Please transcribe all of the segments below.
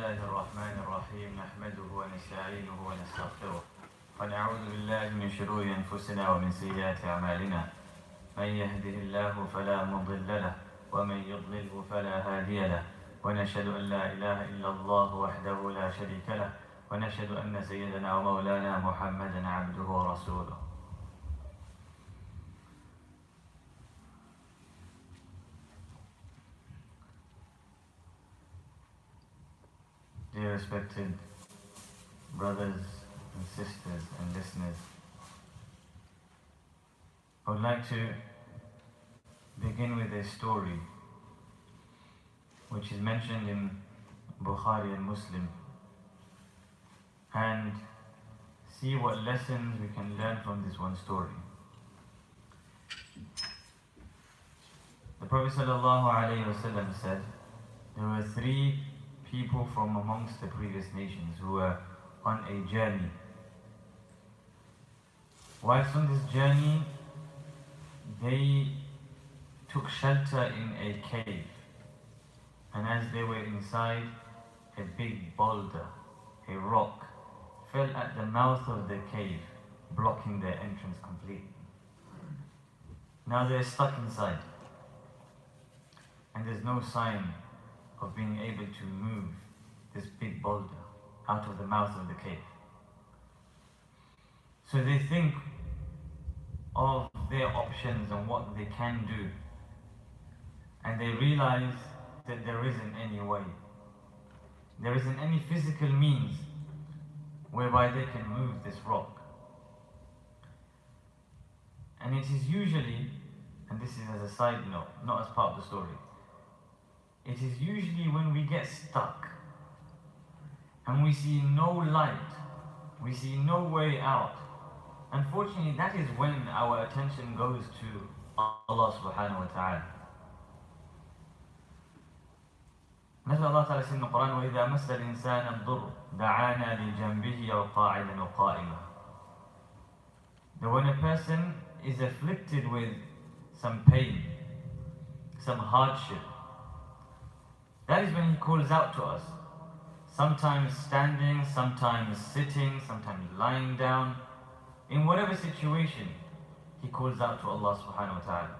الله الرحمن الرحيم نحمده ونستعينه ونستغفره ونعوذ بالله من شرور أنفسنا ومن سيئات أعمالنا من يهده الله فلا مضل له ومن يضلله فلا هادي له ونشهد أن لا إله إلا الله وحده لا شريك له ونشهد أن سيدنا ومولانا محمدا عبده ورسوله. Dear respected brothers and sisters and listeners, I would like to begin with a story which is mentioned in Bukhari and Muslim and see what lessons we can learn from this one story. The Prophet ﷺ said there were three people from amongst the previous nations who were on a journey. Whilst on this journey, they took shelter in a cave, and as they were inside, a big boulder, a rock, fell at the mouth of the cave, blocking their entrance completely. Now they're stuck inside, and there's no sign of being able to move this big boulder out of the mouth of the cave. So they think of their options and what they can do, and they realize that there isn't any way. There isn't any physical means whereby they can move this rock. And it is usually, and this is as a side note, not as part of the story, it is usually when we get stuck and we see no light, we see no way out. Unfortunately, that is when our attention goes to Allah subhanahu wa ta'ala. نسأل الله تعالى في القرآن وإذا مس الإنسان الضر دعانا لجنبه أو قاعدا أو قائما. That when a person is afflicted with some pain, some hardship, that is when he calls out to us. Sometimes standing, sometimes sitting, sometimes lying down. In whatever situation, he calls out to Allah subhanahu wa ta'ala.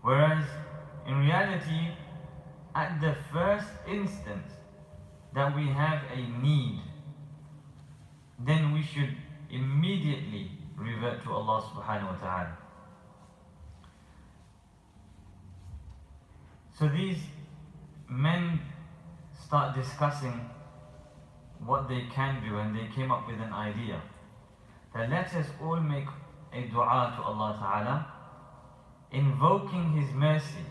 Whereas, in reality, at the first instance that we have a need, then we should immediately revert to Allah subhanahu wa ta'ala. So these men start discussing what they can do, and they came up with an idea that let us all make a dua to Allah Ta'ala, invoking His mercy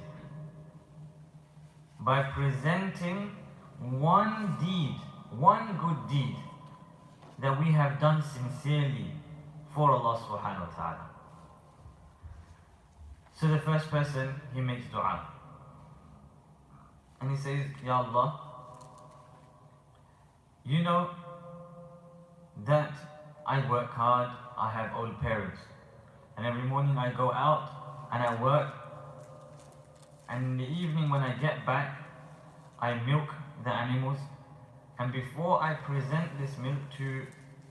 by presenting one deed, one good deed that we have done sincerely for Allah Subhanahu wa Ta'ala. So the first person, he makes dua. And he says, Ya Allah, you know that I work hard, I have old parents, and every morning I go out and I work, and in the evening when I get back, I milk the animals, and before I present this milk to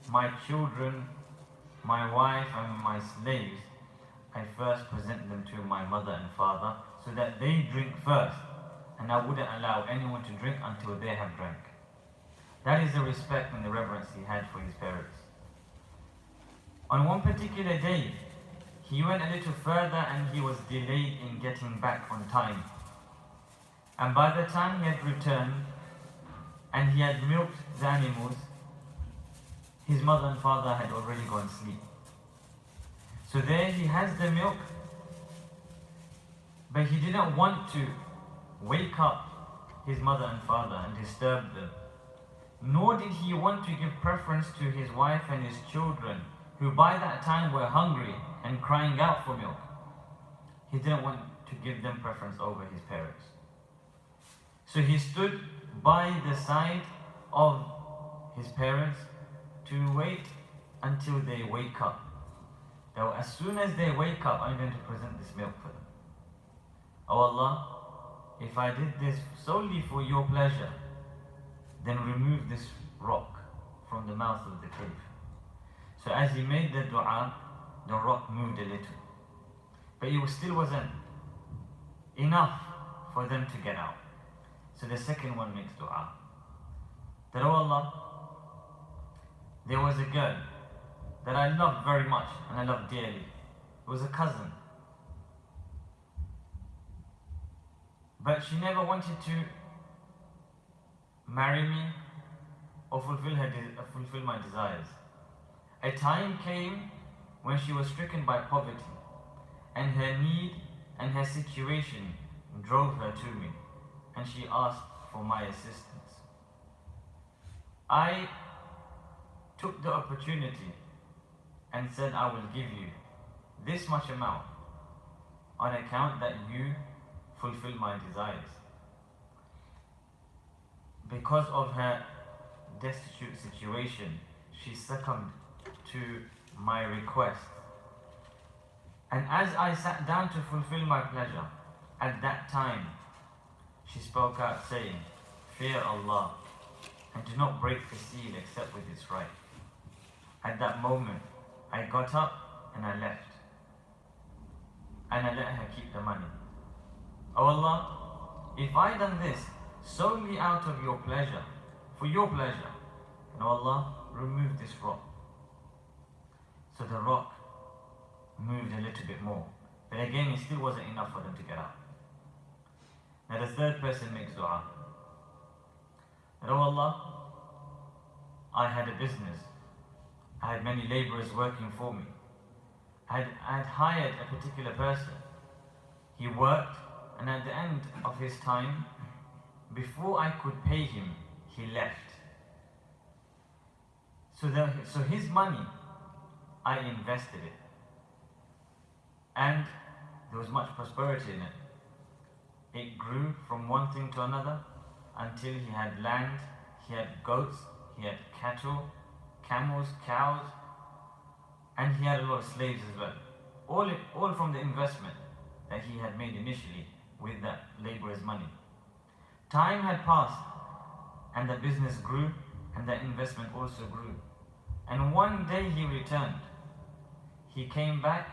my children, my wife and my slaves, I first present them to my mother and father so that they drink first, and I wouldn't allow anyone to drink until they have drank. That is the respect and the reverence he had for his parents. On one particular day, he went a little further and he was delayed in getting back on time. And by the time he had returned and he had milked the animals, his mother and father had already gone to sleep. So there he has the milk, but he didn't want to wake up his mother and father and disturb them. Nor did he want to give preference to his wife and his children, who by that time were hungry and crying out for milk. He didn't want to give them preference over his parents. So he stood by the side of his parents to wait until they wake up. Now, as soon as they wake up, I'm going to present this milk for them. Oh Allah, if I did this solely for your pleasure, then remove this rock from the mouth of the cave. So as he made the dua, the rock moved a little. But it still wasn't enough for them to get out. So the second one makes dua. That, oh Allah, there was a girl that I loved very much and I loved dearly. It was a cousin. But she never wanted to marry me or fulfill my desires. A time came when she was stricken by poverty, and her need and her situation drove her to me, and she asked for my assistance. I took the opportunity and said, I will give you this much amount on account that you fulfill my desires. Because of her destitute situation, she succumbed to my request. And as I sat down to fulfill my pleasure, at that time, she spoke out saying, fear Allah and do not break the seal except with its right. At that moment, I got up and I left. And I let her keep the money. Oh Allah, if I done this solely out of your pleasure, for your pleasure, then oh Allah, remove this rock. So the rock moved a little bit more. But again, it still wasn't enough for them to get out. Now the third person makes dua. That, oh Allah, I had a business. I had many laborers working for me. I had hired a particular person. He worked, and at the end of his time, before I could pay him, he left. So his money, I invested it. And there was much prosperity in it. It grew from one thing to another until he had land, he had goats, he had cattle, camels, cows, and he had a lot of slaves as well. All from the investment that he had made initially with that laborer's money. Time had passed and the business grew and the investment also grew. And one day he returned. He came back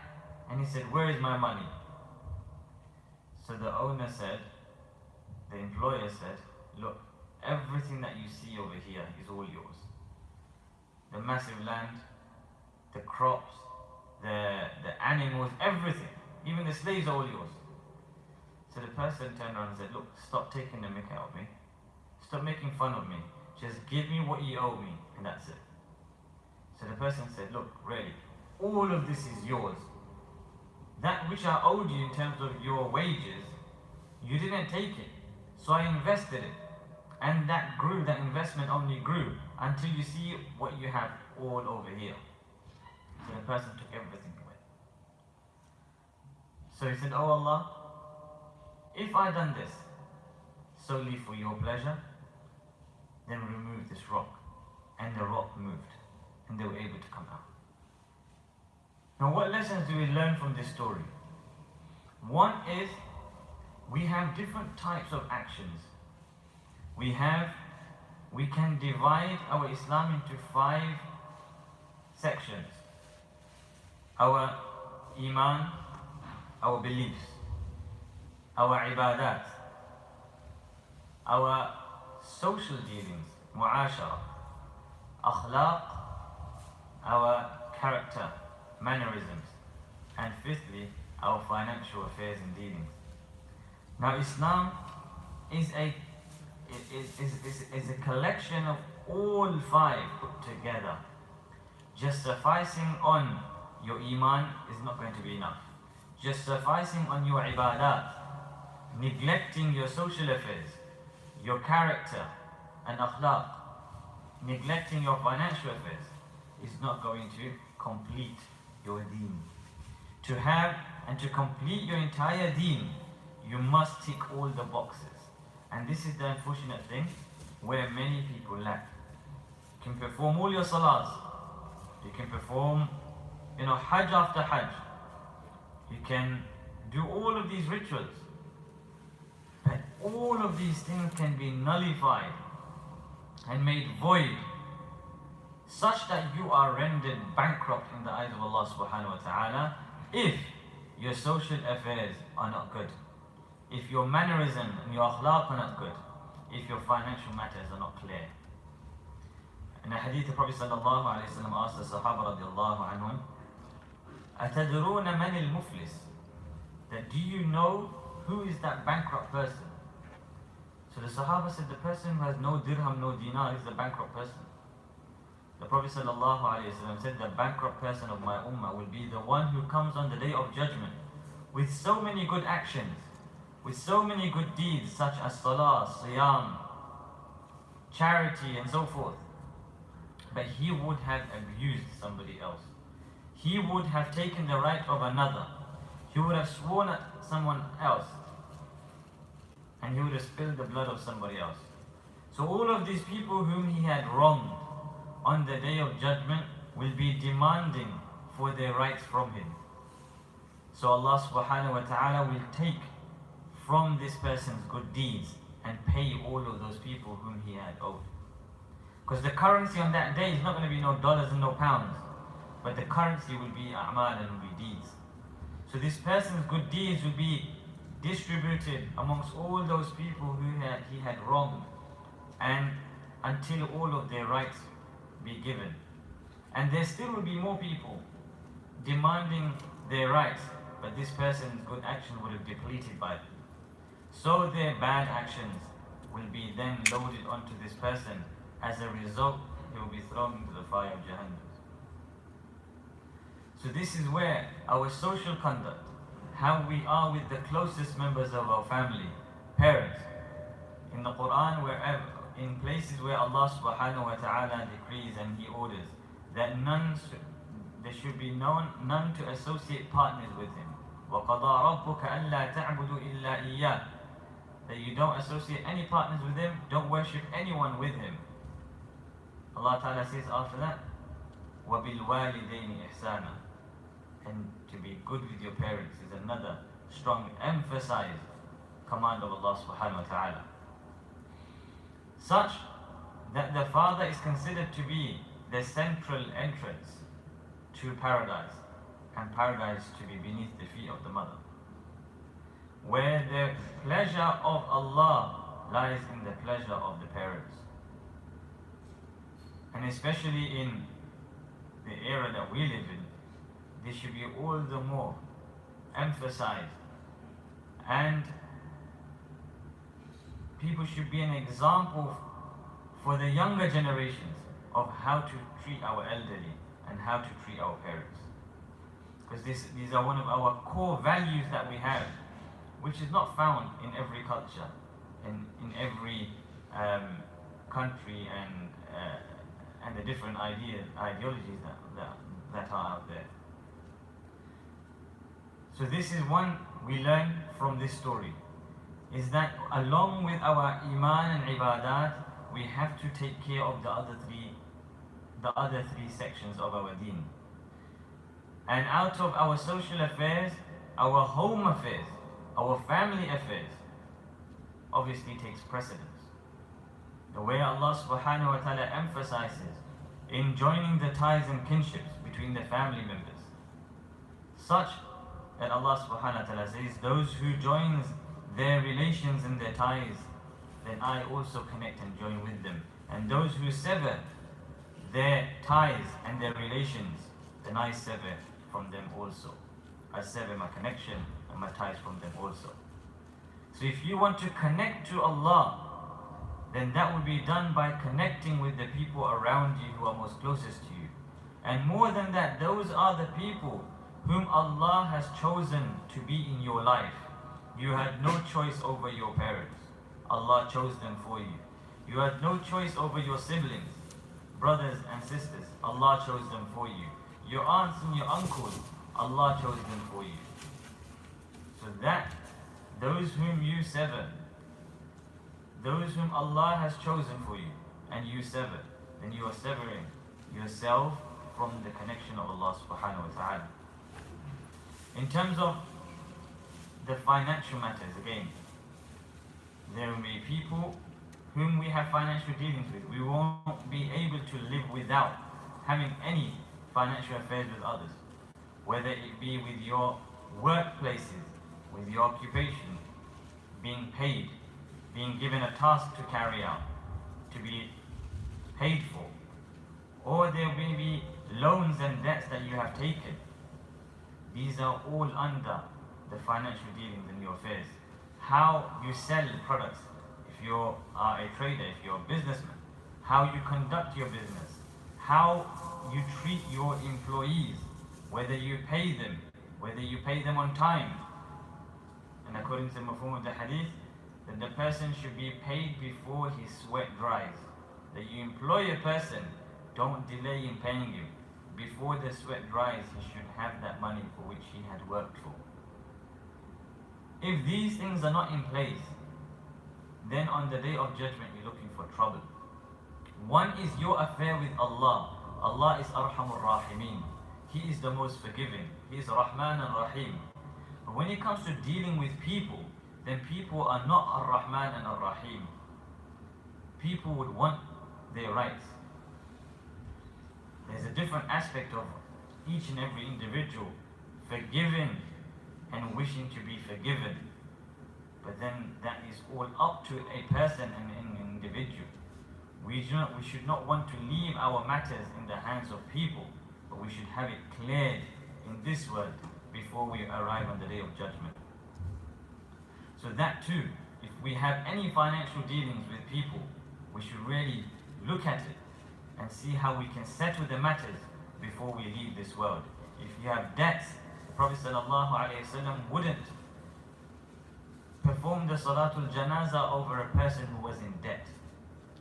and he said, where is my money? So the owner said, the employer said, look, everything that you see over here is all yours. The massive land, the crops, the animals, everything, even the slaves are all yours. So the person turned around and said, look, stop taking the mick out of me. Stop making fun of me. Just give me what you owe me, and that's it. So the person said, look, really, all of this is yours. That which I owed you in terms of your wages, you didn't take it. So I invested it. And that grew, that investment only grew until you see what you have all over here. So the person took everything away. So he said, oh Allah, if I done this solely for your pleasure, then remove this rock. And the rock moved, and they were able to come out. Now what lessons do we learn from this story? One is, we have different types of actions. We can divide our Islam into 5 sections. Our Iman, our beliefs, our ibadat, our social dealings, mu'ashara, akhlaq, our character, mannerisms, and fifthly, our financial affairs and dealings. Now Islam is a collection of all 5 put together. Just sufficing on your Iman is not going to be enough. Just sufficing on your ibadat, neglecting your social affairs, your character and akhlaq, neglecting your financial affairs is not going to complete your deen. To have and to complete your entire deen, you must tick all the boxes. And this is the unfortunate thing where many people lack. You can perform all your salahs. You can perform, hajj after hajj. You can do all of these rituals. But all of these things can be nullified and made void, such that you are rendered bankrupt in the eyes of Allah subhanahu wa ta'ala if your social affairs are not good, if your mannerism and your akhlaq are not good, if your financial matters are not clear. In a hadith, the Prophet sallallahu alayhi wa sallam asked the Sahaba radiallahu anhum, أَتَدْرُونَ مَنِ الْمُفْلِسِ? That do you know who is that bankrupt person? So the Sahaba said, the person who has no dirham, no dinar is the bankrupt person. The Prophet ﷺ said, the bankrupt person of my ummah will be the one who comes on the day of judgment with so many good actions, with so many good deeds such as salah, siyam, charity and so forth. But he would have abused somebody else. He would have taken the right of another. He would have sworn at someone else. And he would have spilled the blood of somebody else. So all of these people whom he had wronged on the day of judgment will be demanding for their rights from him. So Allah subhanahu wa ta'ala will take from this person's good deeds and pay all of those people whom he had owed. Because the currency on that day is not going to be no dollars and no pounds, but the currency will be a'mal and will be deeds. So this person's good deeds will be distributed amongst all those people who he had wronged, and until all of their rights be given. And there still will be more people demanding their rights, but this person's good action would have depleted by them. So their bad actions will be then loaded onto this person. As a result, he will be thrown into the fire of Jahannam. So this is where our social conduct, how we are with the closest members of our family, parents. In the Quran, wherever, in places where Allah subhanahu wa ta'ala decrees and He orders that there should be none to associate partners with Him. وَقَضَى رَبُّكَ أَلَّا تَعْبُدُوا إِلَّا إِيَّاهُ. That you don't associate any partners with Him, don't worship anyone with Him. Allah ta'ala says after that, وَبِالْوَالِدَيْنِ إِحْسَانًا. And to be good with your parents is another strong emphasized command of Allah subhanahu wa ta'ala. Such that the father is considered to be the central entrance to paradise, and paradise to be beneath the feet of the mother. Where the pleasure of Allah lies in the pleasure of the parents. And especially in the era that we live in, this should be all the more emphasized, and people should be an example for the younger generations of how to treat our elderly and how to treat our parents. Because these are one of our core values that we have, which is not found in every culture, in every country, and the different ideologies that are out there. So this is one we learn from this story, is that along with our iman and ibadat, we have to take care of the other three sections of our deen. And out of our social affairs, our home affairs, our family affairs, obviously takes precedence. The way Allah subhanahu wa ta'ala emphasizes in joining the ties and kinships between the family members, such that Allah subhanahu wa ta'ala says, those who join their relations and their ties, then I also connect and join with them. And those who sever their ties and their relations, then I sever from them also. I sever my connection and my ties from them also. So if you want to connect to Allah, then that will be done by connecting with the people around you who are most closest to you. And more than that, those are the people whom Allah has chosen to be in your life. You had no choice over your parents. Allah chose them for you. You had no choice over your siblings, brothers and sisters. Allah chose them for you. Your aunts and your uncles, Allah chose them for you. So that those whom you sever, those whom Allah has chosen for you, and you sever, then you are severing yourself from the connection of Allah subhanahu wa ta'ala. In terms of the financial matters, again, There will be people whom we have financial dealings with. We won't be able to live without having any financial affairs with others, whether it be with your workplaces, with your occupation, being paid, being given a task to carry out, to be paid for, or there may be loans and debts that you have taken. These are all under the financial dealings in your affairs. How you sell products, if you are a trader, if you're a businessman, how you conduct your business, how you treat your employees, whether you pay them on time. And according to the mafhum of the hadith, that the person should be paid before his sweat dries. That you employ a person, don't delay in paying him. Before the sweat dries, he should have that money for which he had worked for. If these things are not in place, then on the day of judgment you're looking for trouble. One is your affair with Allah. Allah is Arhamur Rahimin. He is the most forgiving. He is Rahman and Rahim. But when it comes to dealing with people, then people are not Ar-Rahman and Ar-Rahim. People would want their rights. There's a different aspect of each and every individual forgiving and wishing to be forgiven. But then that is all up to a person and an individual. We should not want to leave our matters in the hands of people, but we should have it cleared in this world before we arrive on the day of judgment. So that too, if we have any financial dealings with people, we should really look at it and see how we can settle the matters before we leave this world. If you have debts, the Prophet ﷺ wouldn't perform the Salatul Janazah over a person who was in debt.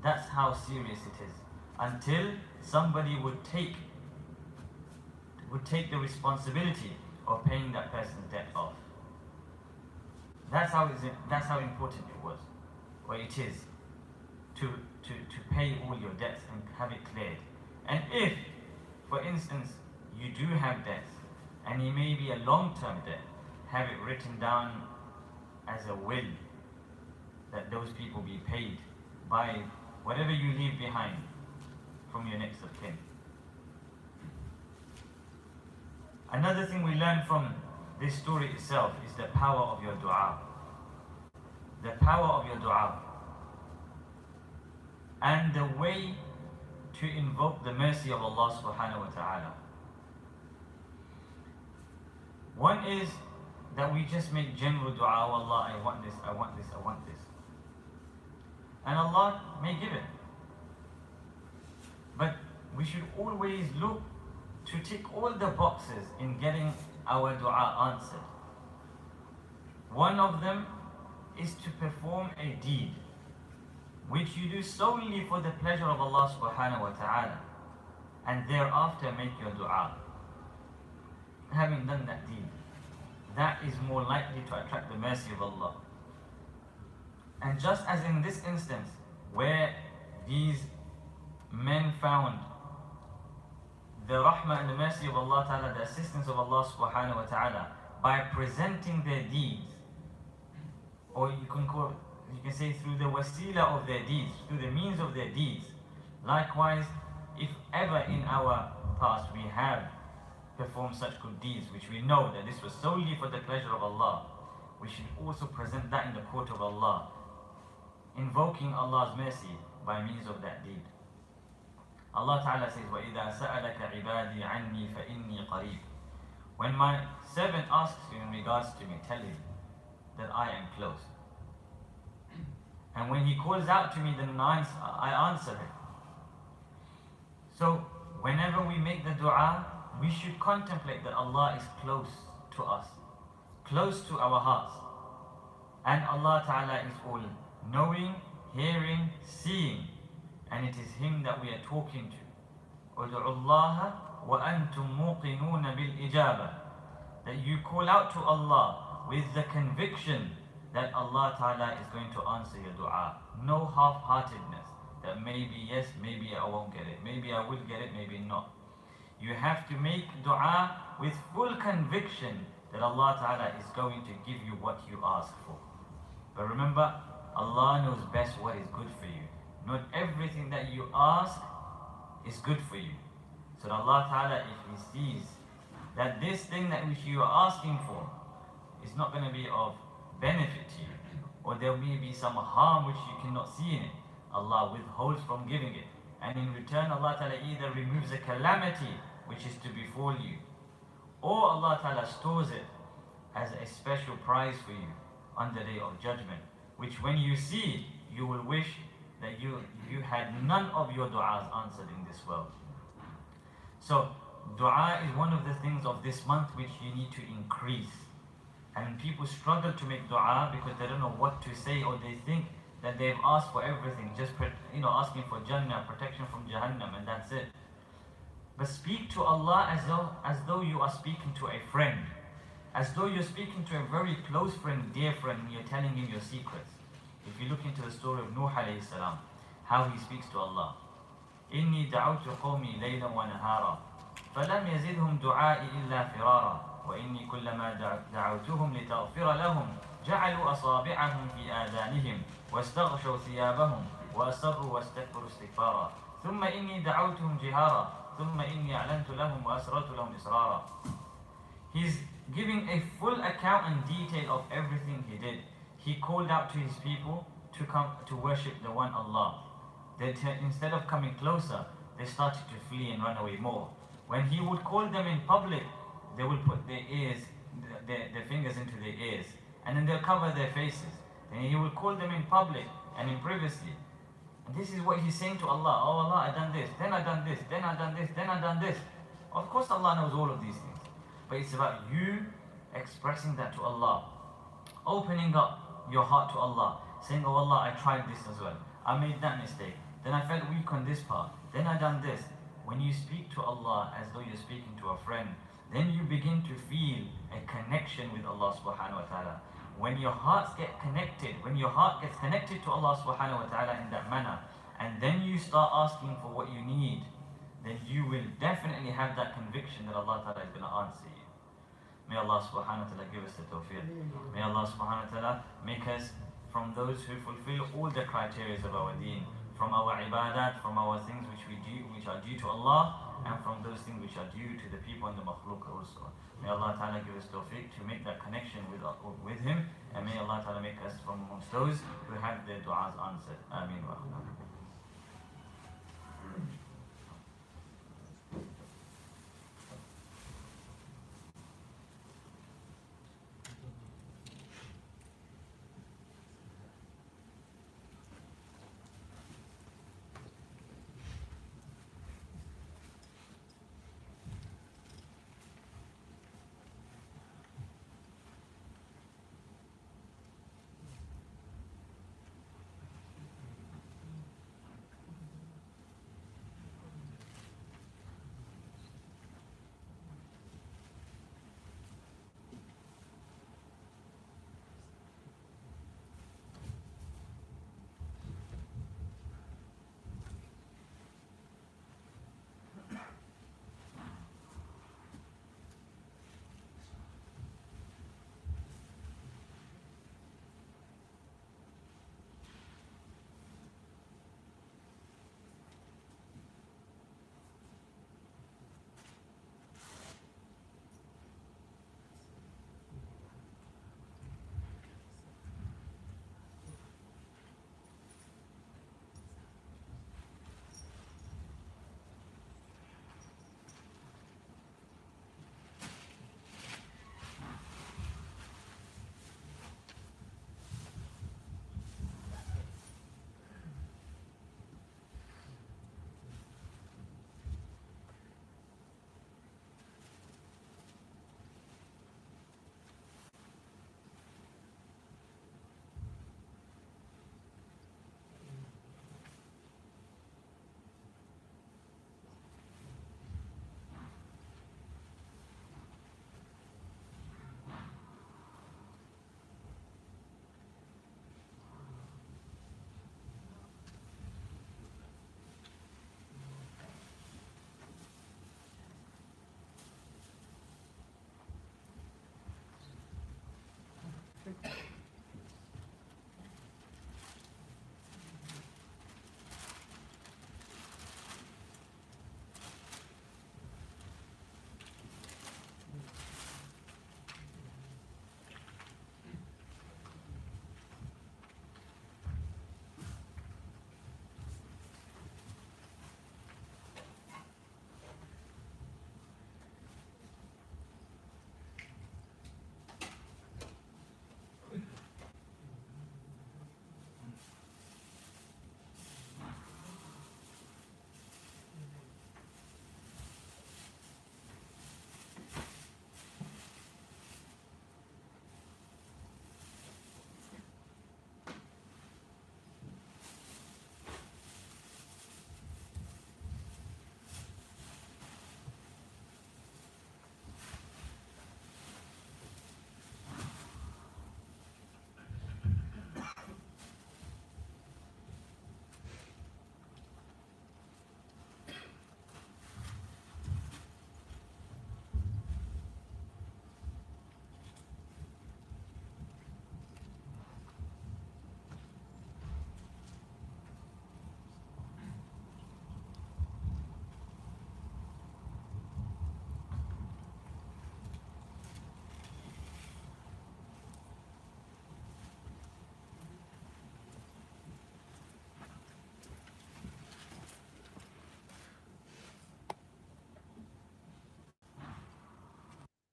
That's how serious it is. Until somebody would take the responsibility of paying that person's debt off. That's how important it was, or it is, to pay all your debts and have it cleared. And if, for instance, you do have debts, and it may be a long-term debt, have it written down as a will, that those people be paid by whatever you leave behind from your next of kin. Another thing we learn from this story itself is the power of your dua. The power of your dua. And the way to invoke the mercy of Allah subhanahu wa ta'ala. One is that we just make general dua, oh Allah, I want this, I want this, I want this. And Allah may give it. But we should always look to tick all the boxes in getting our dua answered. One of them is to perform a deed which you do solely for the pleasure of Allah subhanahu wa ta'ala, and thereafter make your dua. Having done that deed, that is more likely to attract the mercy of Allah. And just as in this instance, where these men found the rahmah and the mercy of Allah ta'ala, the assistance of Allah subhanahu wa ta'ala, by presenting their deeds, or you can say through the wasila of their deeds, through the means of their deeds. Likewise, if ever in our past we have performed such good deeds, which we know that this was solely for the pleasure of Allah, we should also present that in the court of Allah, invoking Allah's mercy by means of that deed. Allah Ta'ala says, وَإِذَا سَأَلَكَ عِبَادِي عَنِّي فَإِنِّي قَرِيبٌ. When my servant asks you in regards to me, tell him that I am close. And when he calls out to me, then I answer him. So, whenever we make the dua, we should contemplate that Allah is close to us, close to our hearts. And Allah Ta'ala is all knowing, hearing, seeing. And it is Him that we are talking to. أُدْعُوا اللَّهَ وَأَنْتُمْ مُوقِنُونَ بِالْإِجَابَةِ. That you call out to Allah with the conviction that Allah Ta'ala is going to answer your dua. No half-heartedness, that maybe yes, maybe I won't get it, maybe I will get it, maybe not. You have to make dua with full conviction that Allah Ta'ala is going to give you what you ask for. But remember, Allah knows best what is good for you. Not everything that you ask is good for you. So Allah Ta'ala, if He sees that this thing that which you are asking for is not going to be of benefit to you, or there may be some harm which you cannot see in it, Allah withholds from giving it. And in return, Allah Ta'ala either removes a calamity which is to befall you, or Allah Ta'ala stores it as a special prize for you on the day of judgment, which when you see, you will wish that you had none of your du'as answered in this world. So dua is one of the things of this month which you need to increase. And people struggle to make dua because they don't know what to say, or they think that they've asked for everything, just asking for Jannah, protection from Jahannam, and that's it. But speak to Allah as though you are speaking to a friend, as though you're speaking to a very close friend, dear friend, and you're telling him your secrets. If you look into the story of Nuh alayhi salam, how he speaks to Allah. إِنِّي دَعَوْتُ قَوْمِي لَيْلًا وَنَهَارًا فَلَمْ يَزِدْهُمْ دُعَائِي إِلَّا فِرَارًا وإني كلما دعوتهم لتغفر لهم جعلوا أصابعهم في آذانهم واستغشوا ثيابهم وأصروا واستكبروا استكبارا ثم إني دعوتهم جهارا ثم إني أعلنت لهم وأسررت لهم إسرارا. He's giving a full account and detail of everything he did. He called out to his people to come to worship the one Allah. Instead of coming closer, they started to flee and run away more. When he would call them in public, they will put their fingers into their ears, and then they'll cover their faces. And he will call them in public and in privacy. And this is what he's saying to Allah. Oh Allah, I done this, then I done this, then I done this, then I done this. Of course Allah knows all of these things. But it's about you expressing that to Allah. Opening up your heart to Allah. Saying, oh Allah, I tried this as well. I made that mistake. Then I felt weak on this part. Then I done this. When you speak to Allah as though you're speaking to a friend, then you begin to feel a connection with Allah subhanahu wa ta'ala. When your hearts get connected, when your heart gets connected to Allah subhanahu wa ta'ala in that manner, and then you start asking for what you need, then you will definitely have that conviction that Allah ta'ala is going to answer you. May Allah subhanahu wa ta'ala give us the tawfiq. May Allah subhanahu wa ta'ala make us from those who fulfill all the criteria of our deen, from our ibadat, from our things which we do, which are due to Allah, and from those things which are due to the people and the makhluk also. May Allah Ta'ala give us tawfiq to make that connection with Him, and may Allah Ta'ala make us from amongst those who have their du'as answered. Ameen wa rahmatullahi.